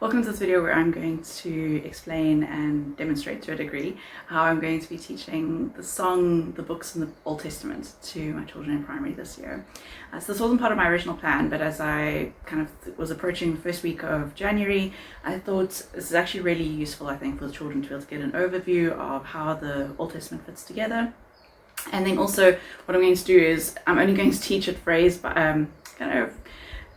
Welcome to this video where I'm going to explain and demonstrate to a degree how I'm going to be teaching the song, the books in the Old Testament to my children in primary this year. So this wasn't part of my original plan, but as I kind of was approaching the first week of January, I thought this is actually really useful, I think, for the children to be able to get an overview of how the Old Testament fits together. And then also what I'm going to do is I'm only going to teach it phrase by kind of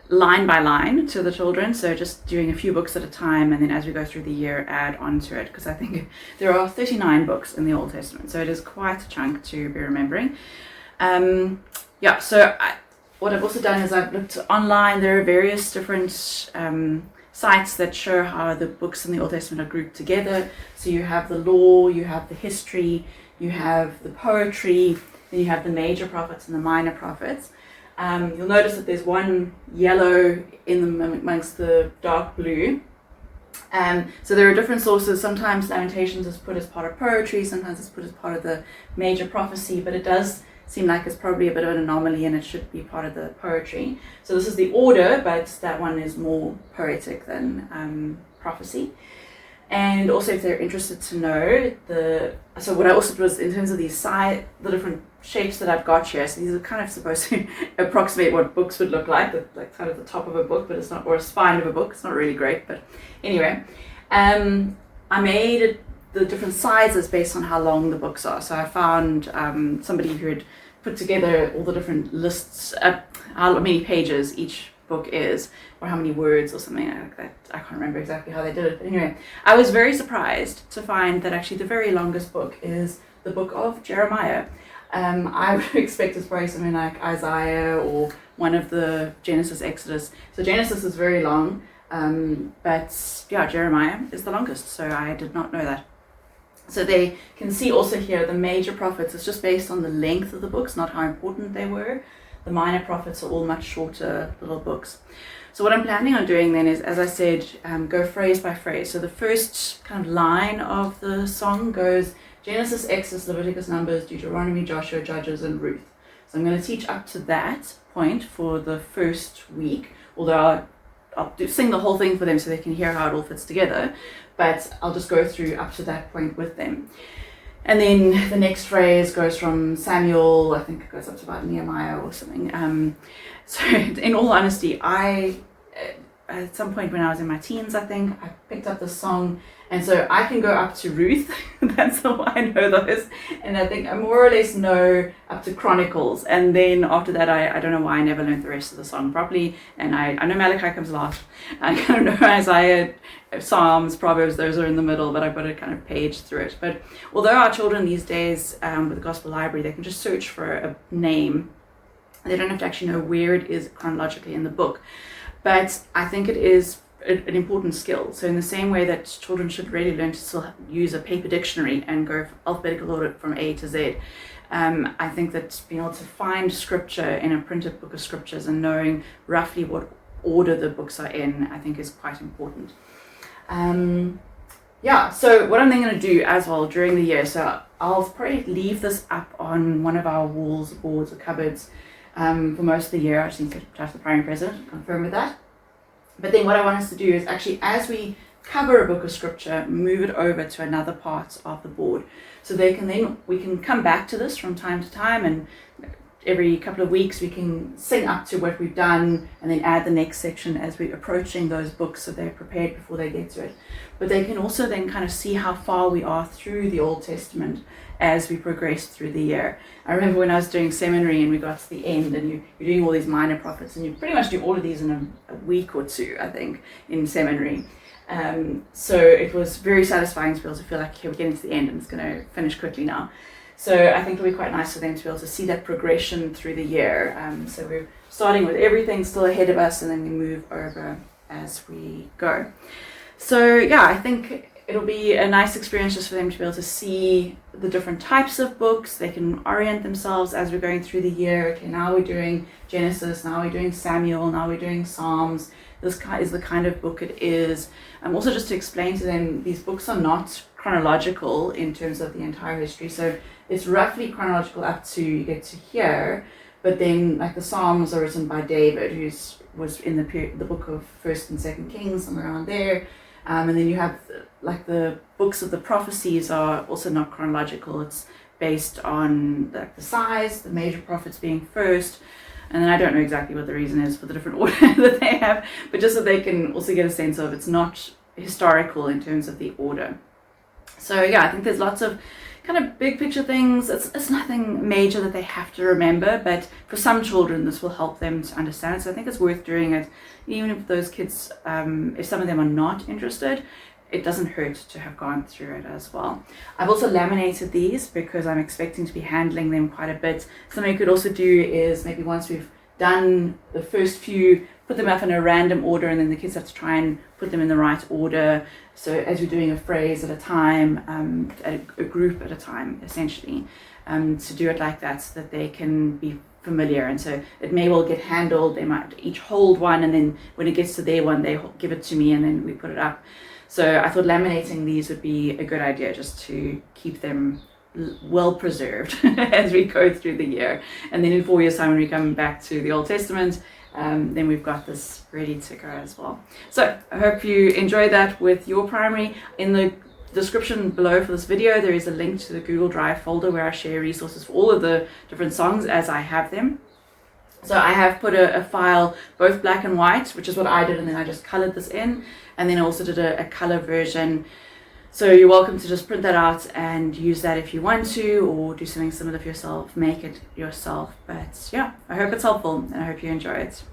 line by line to the children, so just doing a few books at a time, and then as we go through the year add on to it, because I think there are 39 books in the Old Testament, so it is quite a chunk to be remembering. What I've also done is I've looked online. There are various different sites that show how the books in the Old Testament are grouped together. So you have the law, you have the history, you have the poetry, then you have the major prophets and the minor prophets. You'll notice that there's one yellow amongst the dark blue. So there are different sources. Sometimes Lamentations is put as part of poetry, sometimes it's put as part of the major prophecy, but it does seem like it's probably a bit of an anomaly and it should be part of the poetry. So this is the order, but that one is more poetic than prophecy. And also, if they're interested to know, so what I also did was, in terms of these the different shapes that I've got here, so these are kind of supposed to approximate what books would look like kind of the top of a book, but it's not, or a spine of a book. It's not really great, but anyway. I made the different sizes based on how long the books are. So I found somebody who had put together all the different lists, how many pages each book is, or how many words or something like that. I can't remember exactly how they did it, but anyway, I was very surprised to find that actually the very longest book is the book of Jeremiah. I would expect it's probably something like Isaiah or one of the Genesis, Exodus. So Genesis is very long, but yeah, Jeremiah is the longest, so I did not know that. So they can see also here the major prophets. It's just based on the length of the books, not how important they were. The minor prophets are all much shorter little books. So what I'm planning on doing then is, as I said, go phrase by phrase. So the first kind of line of the song goes Genesis, Exodus, Leviticus, Numbers, Deuteronomy, Joshua, Judges, and Ruth. So I'm going to teach up to that point for the first week, although I'll sing the whole thing for them so they can hear how it all fits together, but I'll just go through up to that point with them. And then the next phrase goes from Samuel, I think it goes up to about Nehemiah or something. So in all honesty, at some point when I was in my teens, I think, I picked up this song. And so I can go up to Ruth. That's how I know those. And I think I more or less know up to Chronicles. And then after that, I don't know why I never learned the rest of the song properly. And I know Malachi comes last. I kind of know Isaiah, Psalms, Proverbs, those are in the middle, but I've got to kind of page through it. But although our children these days with the Gospel Library, they can just search for a name. They don't have to actually know where it is chronologically in the book. But I think it is an important skill. So in the same way that children should really learn to still use a paper dictionary and go alphabetical order from A to Z, I think that being able to find scripture in a printed book of scriptures and knowing roughly what order the books are in, I think is quite important. So what I'm then going to do as well during the year, so I'll probably leave this up on one of our walls, boards or cupboards for most of the year. I just need to ask the primary president, confirm with that. But then what I want us to do is actually, as we cover a book of scripture, move it over to another part of the board. So we can come back to this from time to time, and every couple of weeks we can sing up to what we've done and then add the next section as we're approaching those books so they're prepared before they get to it. But they can also then kind of see how far we are through the Old Testament as we progress through the year. I remember when I was doing seminary and we got to the end and you're doing all these minor prophets, and you pretty much do all of these in a week or two, I think, in seminary. So it was very satisfying to be able to feel like, okay, we're getting to the end and it's going to finish quickly now. So I think it'll be quite nice for them to be able to see that progression through the year. So we're starting with everything still ahead of us, and then we move over as we go. So yeah, I think it'll be a nice experience just for them to be able to see the different types of books. They can orient themselves as we're going through the year. Okay, now we're doing Genesis, now we're doing Samuel, now we're doing Psalms. This is the kind of book it is. Also just to explain to them, these books are not chronological in terms of the entire history. So it's roughly chronological up to you get to here, but then like the Psalms are written by David, was in the book of First and Second Kings, somewhere around there. And then you have like the books of the prophecies are also not chronological. It's based on the size, the major prophets being first. And then I don't know exactly what the reason is for the different order that they have, but just so they can also get a sense of it's not historical in terms of the order. So yeah, I think there's lots of kind of big picture things. It's nothing major that they have to remember, but for some children this will help them to understand. So I think it's worth doing it, even if those kids, if some of them are not interested, it doesn't hurt to have gone through it as well. I've also laminated these because I'm expecting to be handling them quite a bit. Something you could also do is maybe once we've done the first few, put them up in a random order, and then the kids have to try and put them in the right order. So as you're doing a phrase at a time, a group at a time, essentially, to do it like that so that they can be familiar. And so it may well get handled. They might each hold one, and then when it gets to their one, they give it to me, and then we put it up. So I thought laminating these would be a good idea, just to keep them well preserved as we go through the year. And then in 4 years' time, when we come back to the Old Testament, then we've got this ready to go as well. So I hope you enjoy that with your primary. In the description below for this video, there is a link to the Google Drive folder where I share resources for all of the different songs as I have them. So I have put a file, both black and white, which is what I did, and then I just colored this in, and then I also did a color version. So you're welcome to just print that out and use that if you want to, or do something similar for yourself, make it yourself. But yeah, I hope it's helpful and I hope you enjoy it.